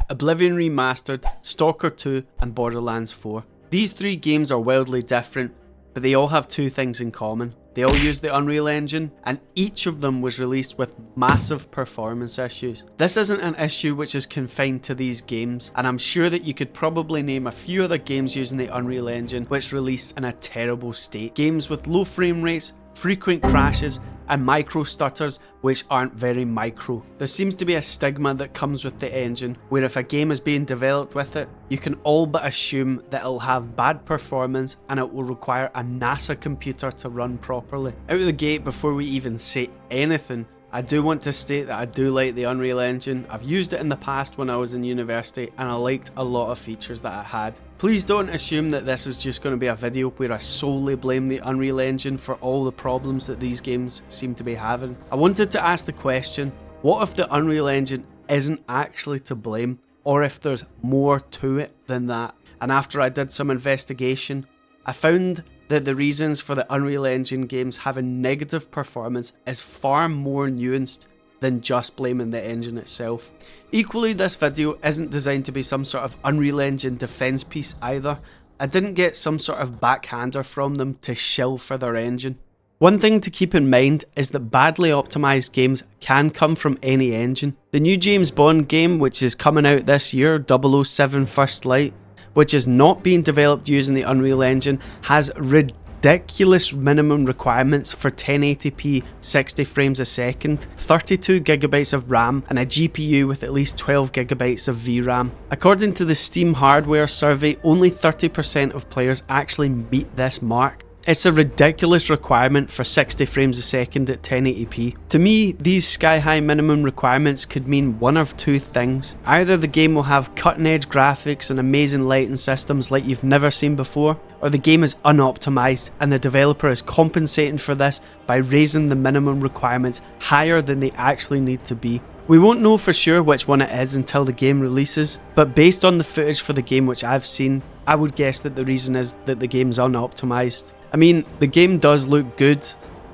Oblivion Remastered, Stalker 2 and Borderlands 4. These three games are wildly different, but they all have two things in common. They all use the Unreal Engine, and each of them was released with massive performance issues. This isn't an issue which is confined to these games, and I'm sure that you could probably name a few other games using the Unreal Engine which released in a terrible state. Games with low frame rates, frequent crashes, and micro stutters which aren't very micro. There seems to be a stigma that comes with the engine, where if a game is being developed with it, you can all but assume that it'll have bad performance and it will require a NASA computer to run properly. Out of the gate, before we even say anything, I do want to state that I do like the Unreal Engine. I've used it in the past when I was in university and I liked a lot of features that it had. Please don't assume that this is just going to be a video where I solely blame the Unreal Engine for all the problems that these games seem to be having. I wanted to ask the question, what if the Unreal Engine isn't actually to blame, or if there's more to it than that? And after I did some investigation, I found that the reasons for the Unreal Engine games having negative performance is far more nuanced than just blaming the engine itself. Equally, this video isn't designed to be some sort of Unreal Engine defense piece either. I didn't get some sort of backhander from them to shill for their engine. One thing to keep in mind is that badly optimised games can come from any engine. The new James Bond game, which is coming out this year, 007 First Light, which is not being developed using the Unreal Engine, has ridiculous minimum requirements for 1080p 60 frames a second, 32GB of RAM and a GPU with at least 12GB of VRAM. According to the Steam hardware survey, only 30% of players actually meet this mark. It's a ridiculous requirement for 60 frames a second at 1080p. To me, these sky-high minimum requirements could mean one of two things. Either the game will have cutting-edge graphics and amazing lighting systems like you've never seen before, or the game is unoptimized and the developer is compensating for this by raising the minimum requirements higher than they actually need to be. We won't know for sure which one it is until the game releases, but based on the footage for the game which I've seen, I would guess that the reason is that the game's unoptimized. I mean, the game does look good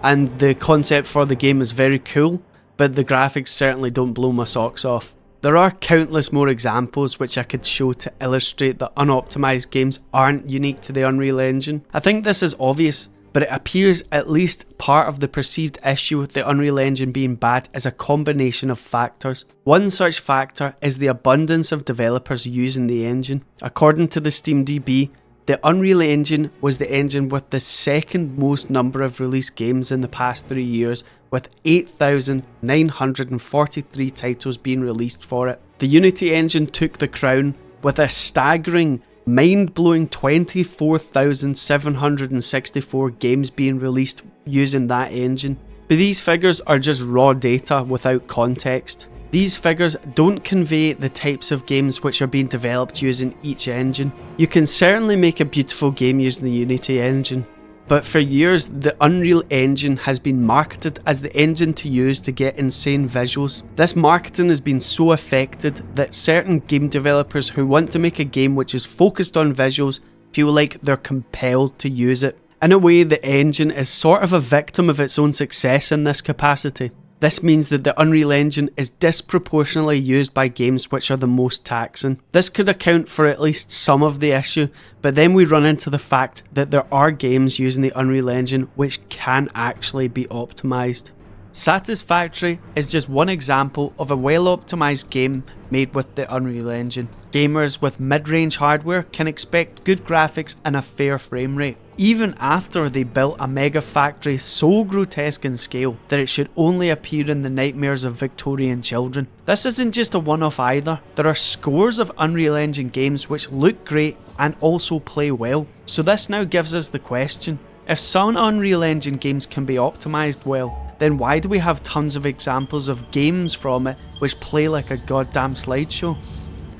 and the concept for the game is very cool, but the graphics certainly don't blow my socks off. There are countless more examples which I could show to illustrate that unoptimized games aren't unique to the Unreal Engine. I think this is obvious, but it appears at least part of the perceived issue with the Unreal Engine being bad is a combination of factors. One such factor is the abundance of developers using the engine. According to the SteamDB, the Unreal Engine was the engine with the second most number of released games in the past 3 years, with 8,943 titles being released for it. The Unity engine took the crown with a staggering, mind-blowing 24,764 games being released using that engine. But these figures are just raw data without context. These figures don't convey the types of games which are being developed using each engine. You can certainly make a beautiful game using the Unity engine, but for years the Unreal Engine has been marketed as the engine to use to get insane visuals. This marketing has been so affected that certain game developers who want to make a game which is focused on visuals feel like they're compelled to use it. In a way, the engine is sort of a victim of its own success in this capacity. This means that the Unreal Engine is disproportionately used by games which are the most taxing. This could account for at least some of the issue, but then we run into the fact that there are games using the Unreal Engine which can actually be optimized. Satisfactory is just one example of a well-optimized game made with the Unreal Engine. Gamers with mid-range hardware can expect good graphics and a fair frame rate, even after they built a mega factory so grotesque in scale that it should only appear in the nightmares of Victorian children. This isn't just a one-off either. There are scores of Unreal Engine games which look great and also play well. So this now gives us the question, if some Unreal Engine games can be optimized well, then why do we have tons of examples of games from it which play like a goddamn slideshow?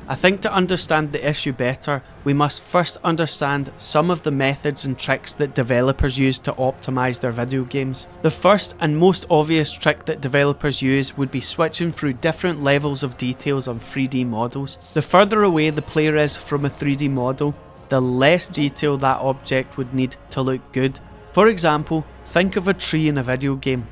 I think to understand the issue better, we must first understand some of the methods and tricks that developers use to optimize their video games. The first and most obvious trick that developers use would be switching through different levels of details on 3D models. The further away the player is from a 3D model, the less detail that object would need to look good. For example, think of a tree in a video game.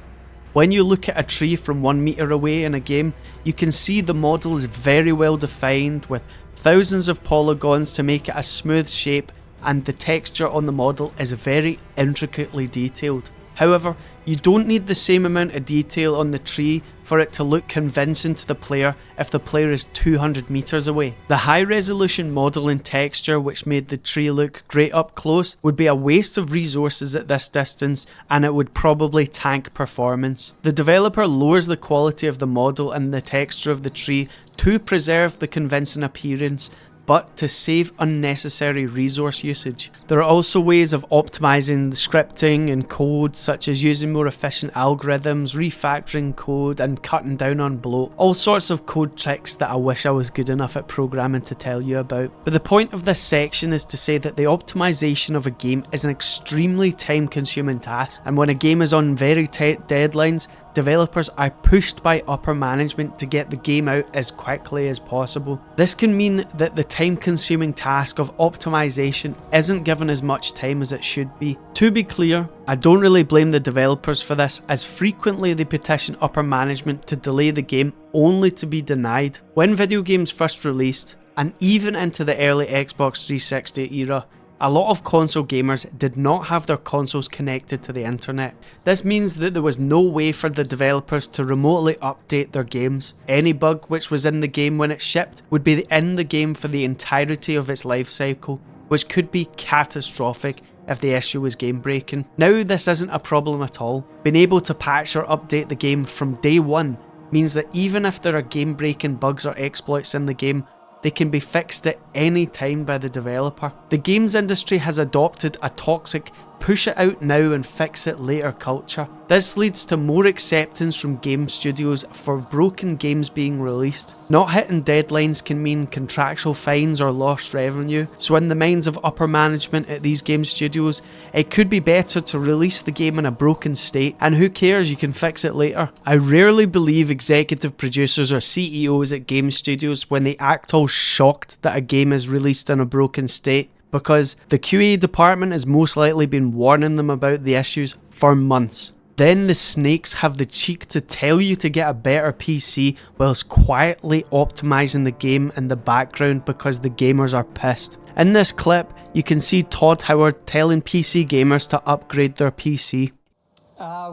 When you look at a tree from 1 meter away in a game, you can see the model is very well defined with thousands of polygons to make it a smooth shape, and the texture on the model is very intricately detailed. However, you don't need the same amount of detail on the tree for it to look convincing to the player if the player is 200 meters away. The high resolution model and texture which made the tree look great up close would be a waste of resources at this distance, and it would probably tank performance. The developer lowers the quality of the model and the texture of the tree to preserve the convincing appearance, but to save unnecessary resource usage. There are also ways of optimizing the scripting and code, such as using more efficient algorithms, refactoring code, and cutting down on bloat. All sorts of code tricks that I wish I was good enough at programming to tell you about. But the point of this section is to say that the optimization of a game is an extremely time-consuming task, and when a game is on very tight deadlines, developers are pushed by upper management to get the game out as quickly as possible. This can mean that the time-consuming task of optimization isn't given as much time as it should be. To be clear, I don't really blame the developers for this, as frequently they petition upper management to delay the game only to be denied. When video games first released, and even into the early Xbox 360 era, a lot of console gamers did not have their consoles connected to the internet. This means that there was no way for the developers to remotely update their games. Any bug which was in the game when it shipped would be in the game for the entirety of its life cycle, which could be catastrophic if the issue was game breaking. Now this isn't a problem at all. Being able to patch or update the game from day one means that even if there are game breaking bugs or exploits in the game, they can be fixed at any time by the developer. The games industry has adopted a toxic push it out now and fix it later culture. This leads to more acceptance from game studios for broken games being released. Not hitting deadlines can mean contractual fines or lost revenue, so in the minds of upper management at these game studios, it could be better to release the game in a broken state, and who cares, you can fix it later. I rarely believe executive producers or CEOs at game studios when they act all shocked that a game is released in a broken state, because the QA department has most likely been warning them about the issues for months. Then the snakes have the cheek to tell you to get a better PC whilst quietly optimizing the game in the background because the gamers are pissed. In this clip, you can see Todd Howard telling PC gamers to upgrade their PC.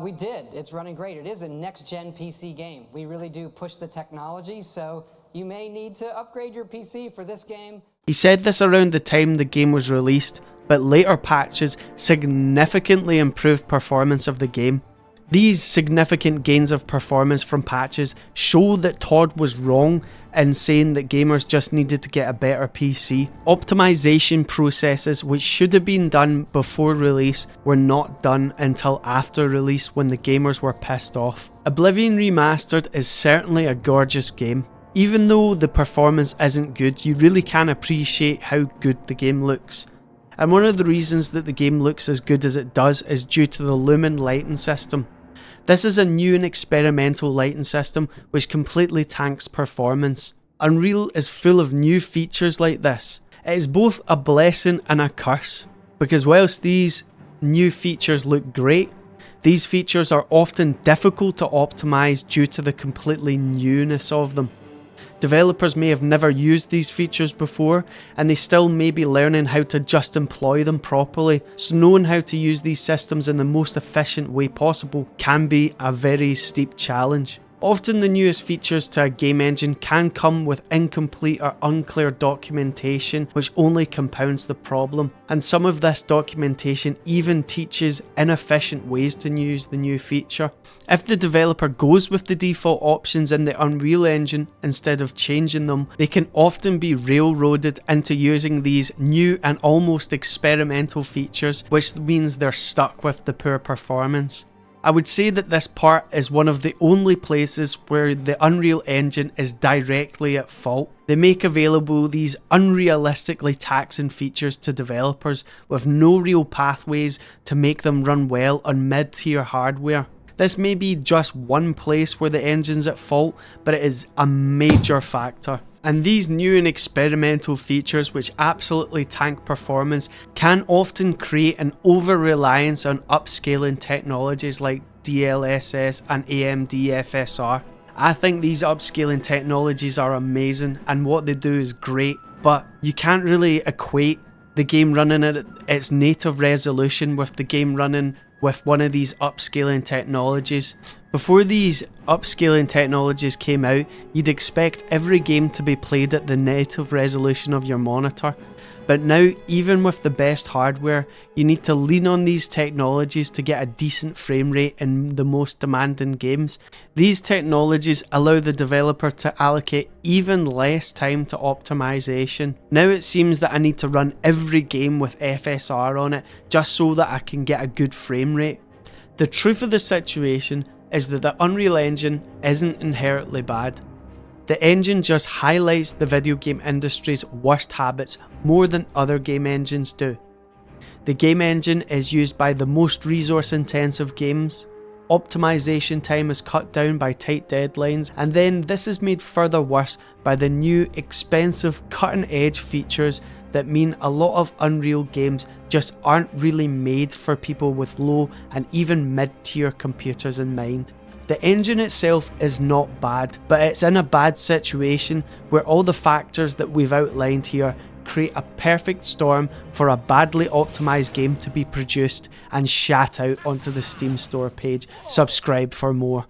We did. It's running great. It is a next-gen PC game. We really do push the technology, so you may need to upgrade your PC for this game. He said this around the time the game was released, but later patches significantly improved performance of the game. These significant gains of performance from patches show that Todd was wrong in saying that gamers just needed to get a better PC. Optimization processes which should have been done before release were not done until after release when the gamers were pissed off. Oblivion Remastered is certainly a gorgeous game. Even though the performance isn't good, you really can appreciate how good the game looks. And one of the reasons that the game looks as good as it does is due to the Lumen lighting system. This is a new and experimental lighting system which completely tanks performance. Unreal is full of new features like this. It is both a blessing and a curse, because whilst these new features look great, these features are often difficult to optimize due to the completely newness of them. Developers may have never used these features before, and they still may be learning how to just employ them properly, so knowing how to use these systems in the most efficient way possible can be a very steep challenge. Often the newest features to a game engine can come with incomplete or unclear documentation which only compounds the problem, and some of this documentation even teaches inefficient ways to use the new feature. If the developer goes with the default options in the Unreal Engine instead of changing them, they can often be railroaded into using these new and almost experimental features, which means they're stuck with the poor performance. I would say that this part is one of the only places where the Unreal Engine is directly at fault. They make available these unrealistically taxing features to developers with no real pathways to make them run well on mid-tier hardware. This may be just one place where the engine's at fault, but it is a major factor. And these new and experimental features which absolutely tank performance can often create an over-reliance on upscaling technologies like DLSS and AMD FSR. I think these upscaling technologies are amazing and what they do is great, but you can't really equate the game running at its native resolution with the game running with one of these upscaling technologies. Before these upscaling technologies came out, you'd expect every game to be played at the native resolution of your monitor. But now, even with the best hardware, you need to lean on these technologies to get a decent frame rate in the most demanding games. These technologies allow the developer to allocate even less time to optimization. Now it seems that I need to run every game with FSR on it just so that I can get a good frame rate. The truth of the situation is that the Unreal Engine isn't inherently bad. The engine just highlights the video game industry's worst habits more than other game engines do. The game engine is used by the most resource intensive games, optimization time is cut down by tight deadlines, and then this is made further worse by the new expensive cutting edge features that mean a lot of Unreal games just aren't really made for people with low and even mid-tier computers in mind. The engine itself is not bad, but it's in a bad situation where all the factors that we've outlined here create a perfect storm for a badly optimized game to be produced and shat out onto the Steam store page. Subscribe for more.